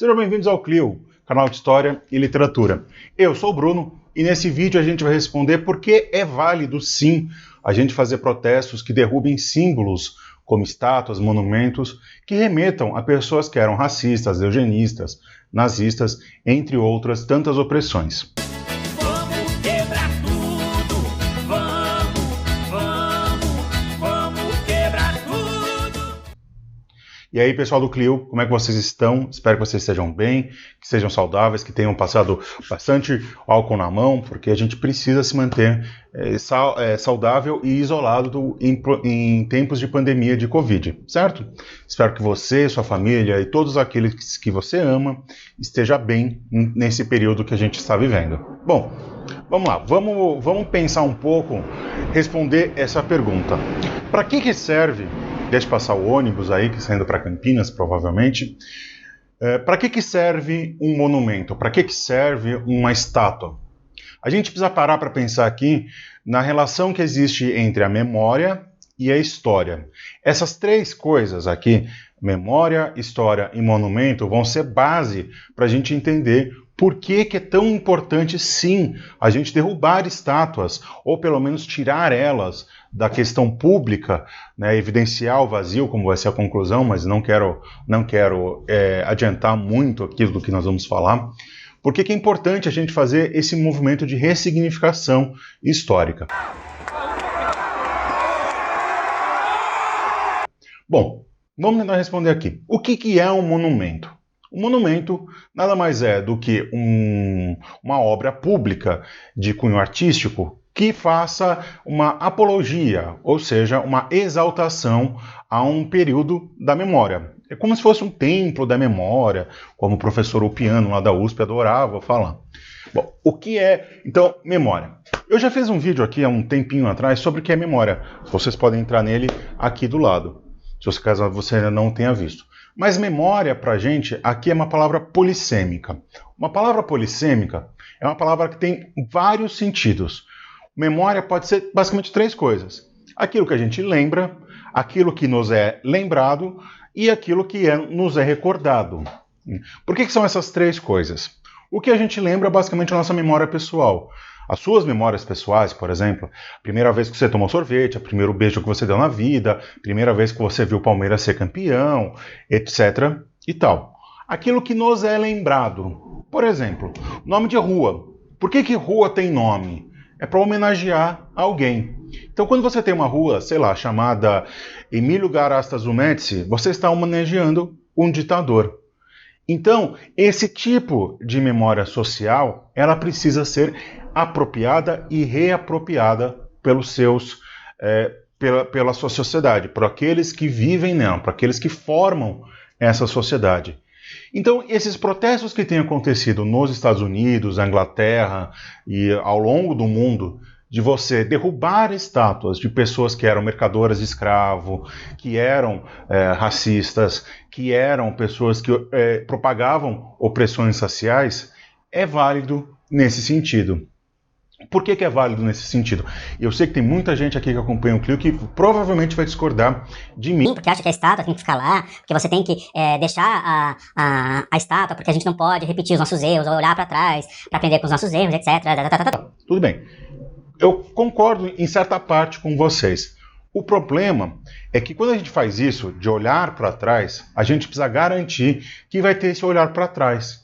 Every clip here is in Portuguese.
Sejam bem-vindos ao Clio, canal de História e Literatura. Eu sou o Bruno e nesse vídeo a gente vai responder por que é válido sim a gente fazer protestos que derrubem símbolos como estátuas, monumentos, que remetam a pessoas que eram racistas, eugenistas, nazistas, entre outras tantas opressões. E aí, pessoal do Clio, como é que vocês estão? Espero que vocês estejam bem, que sejam saudáveis, que tenham passado bastante álcool na mão, porque a gente precisa se manter saudável e isolado em tempos de pandemia de Covid, certo? Espero que você, sua família e todos aqueles que você ama esteja bem nesse período que a gente está vivendo. Bom, vamos lá, vamos pensar um pouco, responder essa pergunta. Para que serve... Deixa passar o ônibus aí, que está indo para Campinas, provavelmente. Para que serve um monumento? Para que serve uma estátua? A gente precisa parar para pensar aqui na relação que existe entre a memória e a história. Essas três coisas aqui, memória, história e monumento, vão ser base para a gente entender por que é tão importante, sim, a gente derrubar estátuas, ou pelo menos tirar elas da questão pública, né, evidenciar o vazio, como vai ser a conclusão, mas não quero adiantar muito aquilo do que nós vamos falar. Por que é importante a gente fazer esse movimento de ressignificação histórica? Bom, vamos tentar responder aqui. O que é um monumento? Um monumento nada mais é do que uma obra pública de cunho artístico que faça uma apologia, ou seja, uma exaltação a um período da memória. É como se fosse um templo da memória, como o professor Upiano lá da USP adorava falar. Bom, o que é, então, memória? Eu já fiz um vídeo aqui há um tempinho atrás sobre o que é memória. Vocês podem entrar nele aqui do lado, caso você ainda não tenha visto. Mas memória, para a gente, aqui é uma palavra polissêmica. Uma palavra polissêmica é uma palavra que tem vários sentidos. Memória pode ser basicamente três coisas. Aquilo que a gente lembra, aquilo que nos é lembrado e aquilo que nos é recordado. Por que são essas três coisas? O que a gente lembra é basicamente a nossa memória pessoal. As suas memórias pessoais, por exemplo, a primeira vez que você tomou sorvete, o primeiro beijo que você deu na vida, a primeira vez que você viu o Palmeiras ser campeão, etc. e tal. Aquilo que nos é lembrado. Por exemplo, nome de rua. Por que rua tem nome? É para homenagear alguém. Então, quando você tem uma rua, sei lá, chamada Emílio Garastazzo Médici, você está homenageando um ditador. Então, esse tipo de memória social, ela precisa ser apropriada e reapropriada pela sua sociedade, por aqueles que vivem nela, por aqueles que formam essa sociedade. Então, esses protestos que têm acontecido nos Estados Unidos, na Inglaterra e ao longo do mundo, de você derrubar estátuas de pessoas que eram mercadoras de escravo, que eram racistas, que eram pessoas que propagavam opressões raciais, é válido nesse sentido. Por que é válido nesse sentido? Eu sei que tem muita gente aqui que acompanha o Clio que provavelmente vai discordar de mim. Porque acha que a estátua tem que ficar lá, porque você tem que deixar a estátua, porque a gente não pode repetir os nossos erros, ou olhar para trás, para aprender com os nossos erros, etc. Tudo bem. Eu concordo em certa parte com vocês. O problema é que quando a gente faz isso, de olhar para trás, a gente precisa garantir que vai ter esse olhar para trás.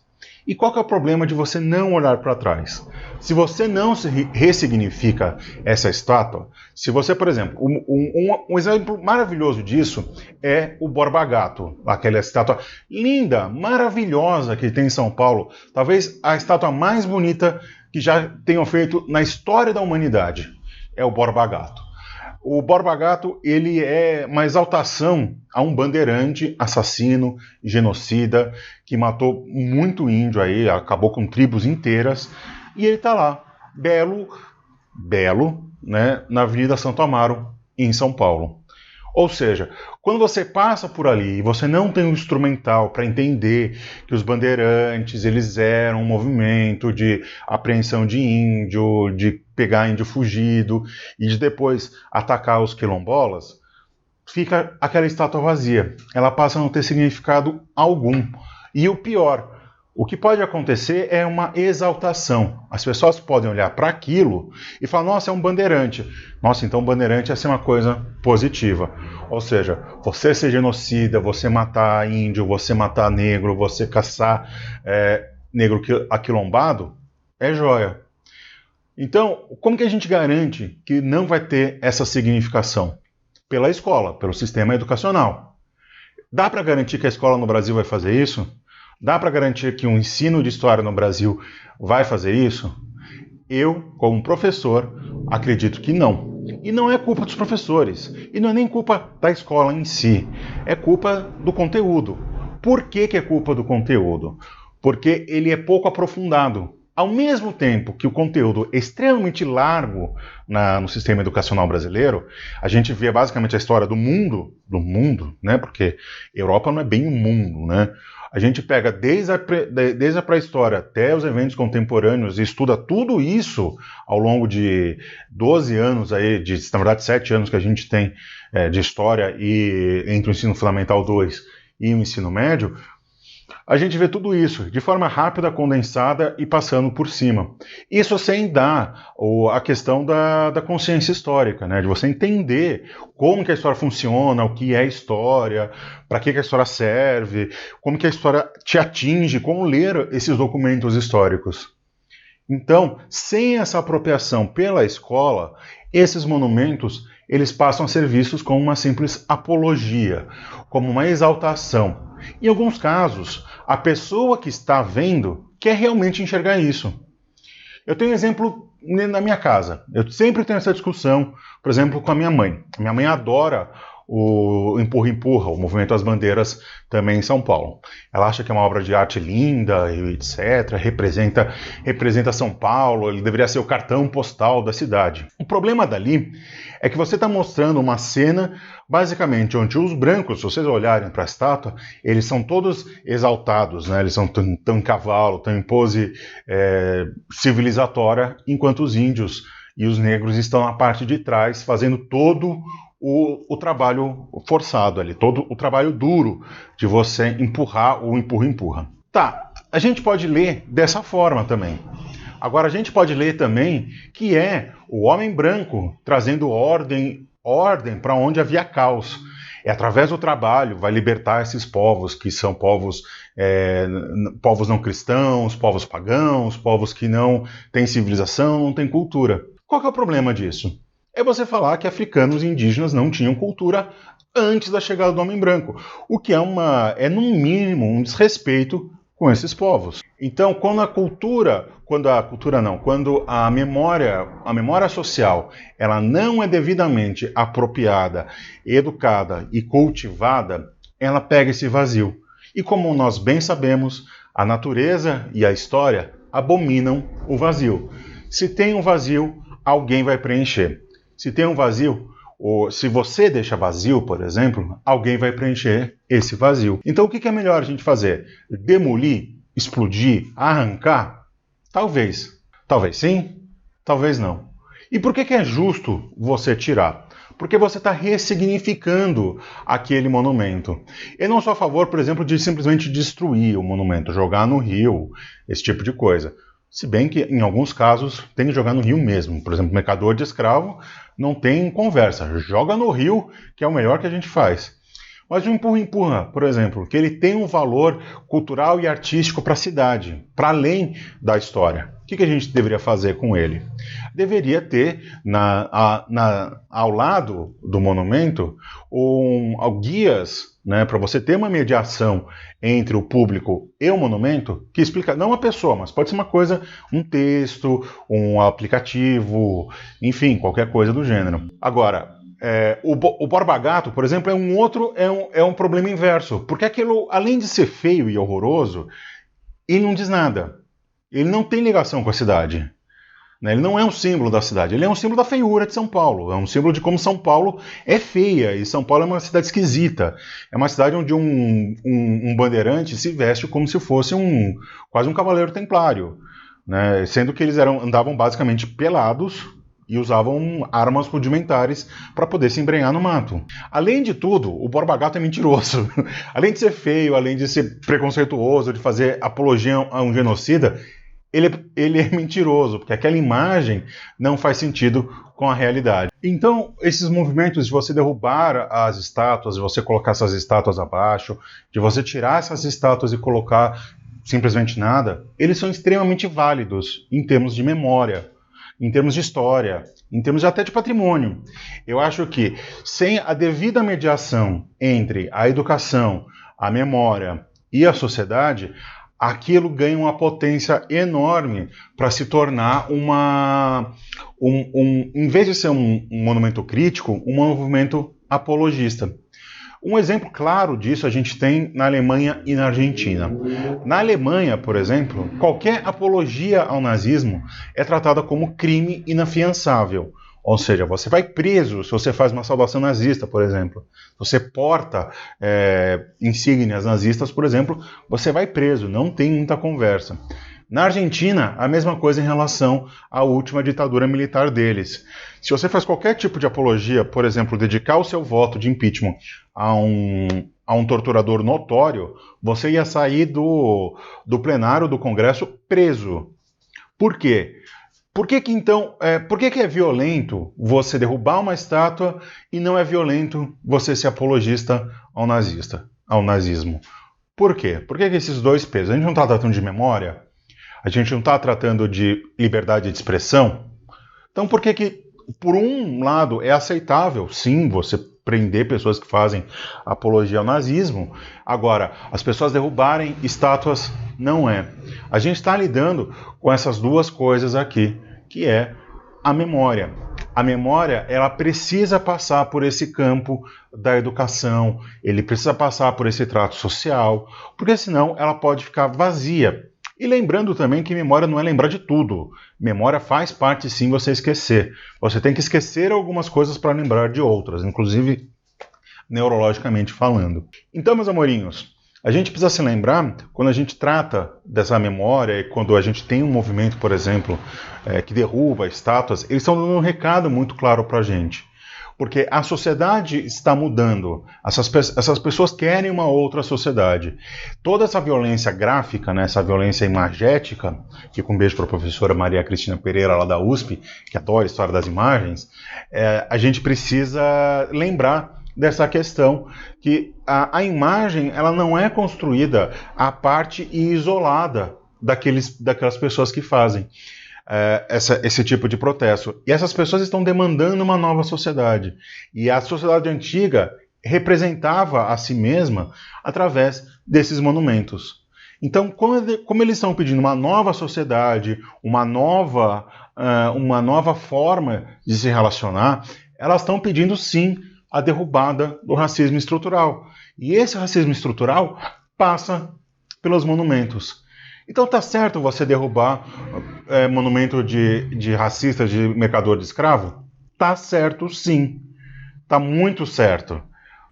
E qual que é o problema de você não olhar para trás? Se você não se ressignifica essa estátua, se você, por exemplo, um exemplo maravilhoso disso é o Borba Gato, aquela estátua linda, maravilhosa que tem em São Paulo, talvez a estátua mais bonita que já tenham feito na história da humanidade, é o Borba Gato. O Borba Gato, ele é uma exaltação a um bandeirante assassino, genocida, que matou muito índio aí, acabou com tribos inteiras, e ele está lá, belo, né, na Avenida Santo Amaro, em São Paulo. Ou seja, quando você passa por ali e você não tem um instrumental para entender que os bandeirantes eles eram um movimento de apreensão de índio, de pegar índio fugido e de depois atacar os quilombolas, fica aquela estátua vazia. Ela passa a não ter significado algum. E o pior, o que pode acontecer é uma exaltação. As pessoas podem olhar para aquilo e falar, nossa, é um bandeirante. Nossa, então bandeirante ia ser uma coisa positiva. Ou seja, você ser genocida, você matar índio, você matar negro, você caçar negro aquilombado, é joia. Então, como que a gente garante que não vai ter essa significação? Pela escola, pelo sistema educacional. Dá para garantir que a escola no Brasil vai fazer isso? Dá para garantir que o ensino de história no Brasil vai fazer isso? Eu, como professor, acredito que não. E não é culpa dos professores. E não é nem culpa da escola em si. É culpa do conteúdo. Por que é culpa do conteúdo? Porque ele é pouco aprofundado. Ao mesmo tempo que o conteúdo é extremamente largo no sistema educacional brasileiro, a gente vê basicamente a história do mundo, né? Porque Europa não é bem o mundo, né? A gente pega desde a pré-história até os eventos contemporâneos e estuda tudo isso ao longo de 12 anos, na verdade 7 anos que a gente tem de história e entre o ensino fundamental 2 e o ensino médio. A gente vê tudo isso de forma rápida, condensada e passando por cima. Isso sem dar a questão da consciência histórica, né? De você entender como que a história funciona, o que é história, para que a história serve, como que a história te atinge, como ler esses documentos históricos. Então, sem essa apropriação pela escola, esses monumentos eles passam a ser vistos como uma simples apologia, como uma exaltação. Em alguns casos, a pessoa que está vendo quer realmente enxergar isso. Eu tenho um exemplo na minha casa. Eu sempre tenho essa discussão, por exemplo, com a minha mãe. A minha mãe adora o Empurra-Empurra, o Movimento das Bandeiras, também em São Paulo. Ela acha que é uma obra de arte linda, etc., representa São Paulo, ele deveria ser o cartão postal da cidade. O problema dali é que você está mostrando uma cena, basicamente, onde os brancos, se vocês olharem para a estátua, eles são todos exaltados, né? Eles estão em cavalo, estão em pose civilizatória, enquanto os índios e os negros estão na parte de trás, fazendo todo o trabalho forçado ali, todo o trabalho duro de você empurrar o empurra-empurra. Tá, a gente pode ler dessa forma também. Agora a gente pode ler também que é o homem branco trazendo ordem para onde havia caos. É através do trabalho vai libertar esses povos que são povos não cristãos, povos pagãos, povos que não têm civilização, não têm cultura. Qual que é o problema disso? É você falar que africanos e indígenas não tinham cultura antes da chegada do homem branco, o que é no mínimo um desrespeito com esses povos. Então, quando a memória social, ela não é devidamente apropriada, educada e cultivada, ela pega esse vazio. E como nós bem sabemos, a natureza e a história abominam o vazio. Se tem um vazio, alguém vai preencher. Se tem um vazio, ou se você deixa vazio, por exemplo, alguém vai preencher esse vazio. Então o que é melhor a gente fazer? Demolir? Explodir? Arrancar? Talvez. Talvez sim, talvez não. E por que é justo você tirar? Porque você está ressignificando aquele monumento. Eu não sou a favor, por exemplo, de simplesmente destruir o monumento, jogar no rio, esse tipo de coisa. Se bem que, em alguns casos, tem que jogar no rio mesmo. Por exemplo, mercador de escravo não tem conversa. Joga no rio, que é o melhor que a gente faz. Mas o empurra-empurra, por exemplo, que ele tem um valor cultural e artístico para a cidade, para além da história. O que a gente deveria fazer com ele? Deveria ter, ao lado do monumento, guias, né, para você ter uma mediação entre o público e o monumento, que explica, não uma pessoa, mas pode ser uma coisa, um texto, um aplicativo, enfim, qualquer coisa do gênero. Agora, o Borba Gato, por exemplo, é um problema inverso, porque aquilo, além de ser feio e horroroso, ele não diz nada. Ele não tem ligação com a cidade. Ele não é um símbolo da cidade, ele é um símbolo da feiura de São Paulo, é um símbolo de como São Paulo é feia, e São Paulo é uma cidade esquisita. É uma cidade onde um bandeirante se veste como se fosse quase um cavaleiro templário, né? Sendo que eles andavam basicamente pelados, e usavam armas rudimentares para poder se embrenhar no mato. Além de tudo, o Borba Gato é mentiroso. Além de ser feio, além de ser preconceituoso, de fazer apologia a um genocida, ele é mentiroso, porque aquela imagem não faz sentido com a realidade. Então, esses movimentos de você derrubar as estátuas, de você colocar essas estátuas abaixo, de você tirar essas estátuas e colocar simplesmente nada, eles são extremamente válidos em termos de memória, em termos de história, em termos até de patrimônio. Eu acho que sem a devida mediação entre a educação, a memória e a sociedade, aquilo ganha uma potência enorme para se tornar em vez de ser um monumento crítico, um movimento apologista. Um exemplo claro disso a gente tem na Alemanha e na Argentina. Na Alemanha, por exemplo, qualquer apologia ao nazismo é tratada como crime inafiançável. Ou seja, você vai preso se você faz uma saudação nazista, por exemplo. Se você porta insígnias nazistas, por exemplo, você vai preso, não tem muita conversa. Na Argentina, a mesma coisa em relação à última ditadura militar deles. Se você faz qualquer tipo de apologia, por exemplo, dedicar o seu voto de impeachment a um torturador notório, você ia sair do plenário do Congresso preso. Por quê? Por que é violento você derrubar uma estátua e não é violento você ser apologista ao nazismo? Por quê? Por que esses dois pesos? A gente não está tratando de memória? A gente não está tratando de liberdade de expressão? Então por que, por um lado, é aceitável, sim, você prender pessoas que fazem apologia ao nazismo, agora, as pessoas derrubarem estátuas, não é. A gente está lidando com essas duas coisas aqui, que é a memória. A memória, ela precisa passar por esse campo da educação, ele precisa passar por esse trato social, porque senão ela pode ficar vazia. E lembrando também que memória não é lembrar de tudo. Memória faz parte, sim, você esquecer. Você tem que esquecer algumas coisas para lembrar de outras, inclusive neurologicamente falando. Então, meus amorinhos, a gente precisa se lembrar, quando a gente trata dessa memória, e quando a gente tem um movimento, por exemplo, que derruba estátuas, eles estão dando um recado muito claro para a gente. Porque a sociedade está mudando, essas pessoas querem uma outra sociedade. Toda essa violência gráfica, né, essa violência imagética, que com um beijo para a professora Maria Cristina Pereira, lá da USP, que adora a história das imagens, a gente precisa lembrar dessa questão, que a imagem ela não é construída à parte e isolada daquelas pessoas que fazem esse tipo de protesto. E essas pessoas estão demandando uma nova sociedade. E a sociedade antiga representava a si mesma através desses monumentos. Então, como eles estão pedindo uma nova sociedade, uma nova forma de se relacionar, elas estão pedindo, sim, a derrubada do racismo estrutural. E esse racismo estrutural passa pelos monumentos. Então tá certo você derrubar monumento de racista, de mercador de escravo? Tá certo, sim. Tá muito certo.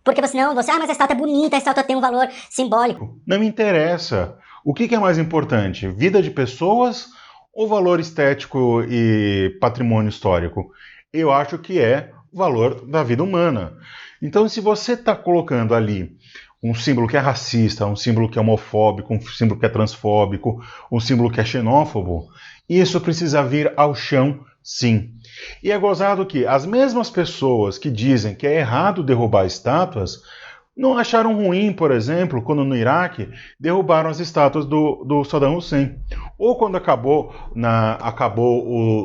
Porque senão mas a estátua é bonita, a estátua tem um valor simbólico. Não me interessa. O que é mais importante? Vida de pessoas ou valor estético e patrimônio histórico? Eu acho que é o valor da vida humana. Então, se você está colocando ali um símbolo que é racista, um símbolo que é homofóbico, um símbolo que é transfóbico, um símbolo que é xenófobo, isso precisa vir ao chão, sim. E é gozado que as mesmas pessoas que dizem que é errado derrubar estátuas, não acharam ruim, por exemplo, quando no Iraque derrubaram as estátuas do Saddam Hussein. Ou quando acabou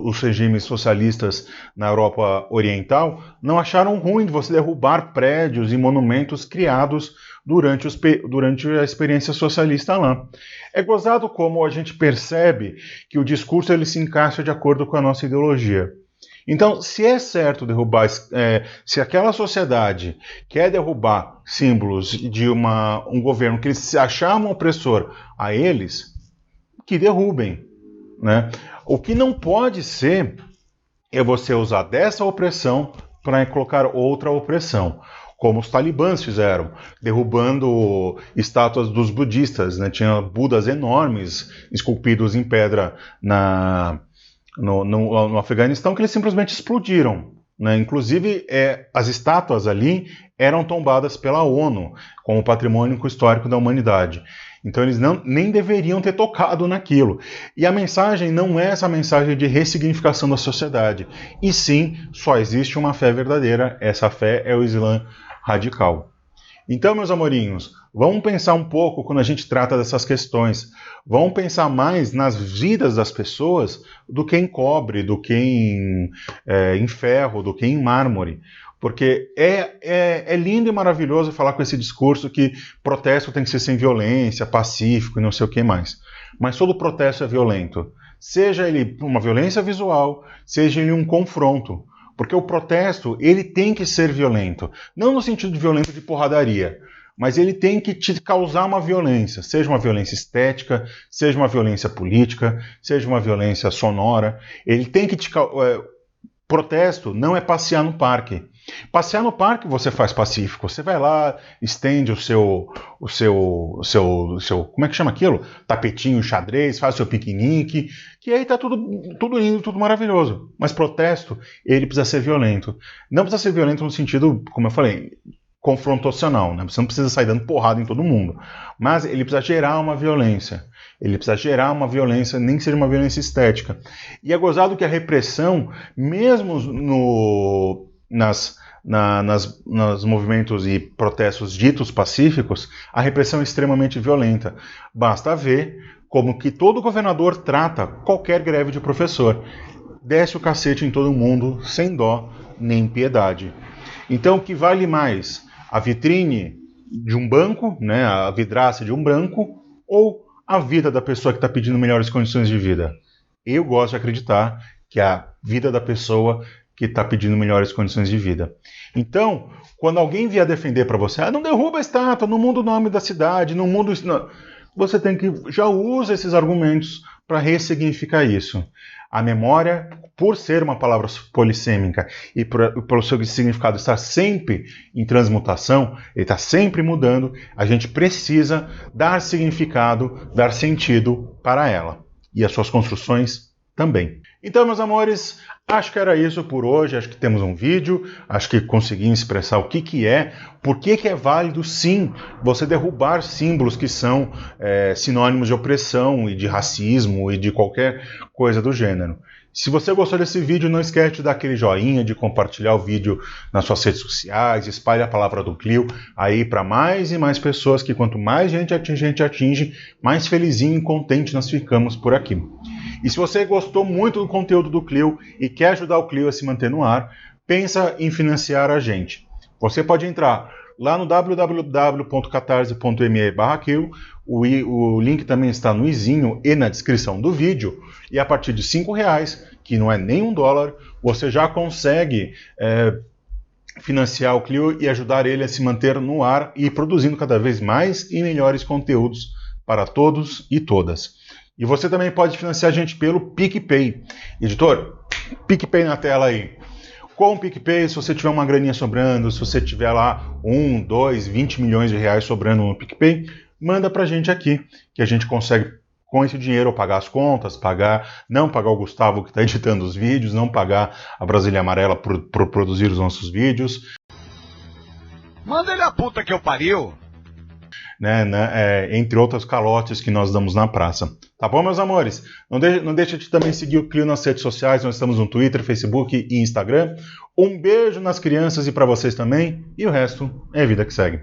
os regimes socialistas na Europa Oriental, não acharam ruim de você derrubar prédios e monumentos criados durante a experiência socialista lá. É gozado como a gente percebe que o discurso ele se encaixa de acordo com a nossa ideologia. Então, se é certo derrubar, se aquela sociedade quer derrubar símbolos de um governo que eles se achavam opressor a eles, que derrubem, né? O que não pode ser é você usar dessa opressão para colocar outra opressão, como os talibãs fizeram, derrubando estátuas dos budistas, né? Tinha budas enormes esculpidos em pedra no Afeganistão que eles simplesmente explodiram. Né? Inclusive, as estátuas ali eram tombadas pela ONU como patrimônio histórico da humanidade. Então eles nem deveriam ter tocado naquilo. E a mensagem não é essa mensagem de ressignificação da sociedade, e sim, só existe uma fé verdadeira, essa fé é o Islã radical. Então, meus amorinhos, vamos pensar um pouco quando a gente trata dessas questões. Vamos pensar mais nas vidas das pessoas do que em cobre, do que em ferro, do que em mármore. Porque é lindo e maravilhoso falar com esse discurso que protesto tem que ser sem violência, pacífico e não sei o que mais. Mas todo protesto é violento. Seja ele uma violência visual, seja ele um confronto. Porque o protesto, ele tem que ser violento. Não no sentido de violento de porradaria, mas ele tem que te causar uma violência. Seja uma violência estética, seja uma violência política, seja uma violência sonora. Ele tem que te... Protesto não é passear no parque. Passear no parque você faz pacífico. Você vai lá, estende o seu como é que chama aquilo? Tapetinho xadrez, faz o seu piquenique, que aí tá tudo lindo, tudo maravilhoso. Mas protesto, ele precisa ser violento. Não precisa ser violento no sentido, como eu falei, confrontacional, né? Você não precisa sair dando porrada em todo mundo. Mas ele precisa gerar uma violência. Ele precisa gerar uma violência, nem que seja uma violência estética. E é gozado que a repressão, mesmo nos movimentos e protestos ditos pacíficos, a repressão é extremamente violenta. Basta ver como que todo governador trata qualquer greve de professor. Desce o cacete em todo mundo, sem dó nem piedade. Então, o que vale mais? A vitrine de um banco, né, a vidraça de um banco, ou a vida da pessoa que está pedindo melhores condições de vida? Eu gosto de acreditar que é a vida da pessoa que está pedindo melhores condições de vida. Então, quando alguém vier defender para você, não derruba a estátua, não muda o nome da cidade, não muda isso, não. Você tem que já usa esses argumentos para ressignificar isso. A memória, por ser uma palavra polissêmica e pelo seu significado estar sempre em transmutação, ele está sempre mudando, a gente precisa dar significado, dar sentido para ela. E as suas construções também. Então, meus amores, acho que era isso por hoje. Acho que temos um vídeo, acho que consegui expressar o que é, por que é válido, sim, você derrubar símbolos que são sinônimos de opressão e de racismo e de qualquer coisa do gênero. Se você gostou desse vídeo, não esquece de dar aquele joinha, de compartilhar o vídeo nas suas redes sociais, espalhe a palavra do Clio aí para mais e mais pessoas, que quanto mais gente atinge, mais felizinho e contente nós ficamos por aqui. E se você gostou muito do conteúdo do Clio e quer ajudar o Clio a se manter no ar, pensa em financiar a gente. Você pode entrar lá no www.catarse.me/Clio, o link também está no izinho e na descrição do vídeo, e a partir de R$5, que não é nem $1, você já consegue financiar o Clio e ajudar ele a se manter no ar e produzindo cada vez mais e melhores conteúdos para todos e todas. E você também pode financiar a gente pelo PicPay. Editor, PicPay na tela aí. Com o PicPay, se você tiver uma graninha sobrando, se você tiver lá 1, 2, 20 milhões de reais sobrando no PicPay, manda pra gente aqui, que a gente consegue com esse dinheiro pagar as contas, não pagar o Gustavo que está editando os vídeos, não pagar a Brasília Amarela por produzir os nossos vídeos. Manda ele a puta que eu pariu! Entre outros calotes que nós damos na praça. Tá bom, meus amores? Não deixa de também seguir o Clio nas redes sociais, nós estamos no Twitter, Facebook e Instagram. Um beijo nas crianças e para vocês também, e o resto é vida que segue.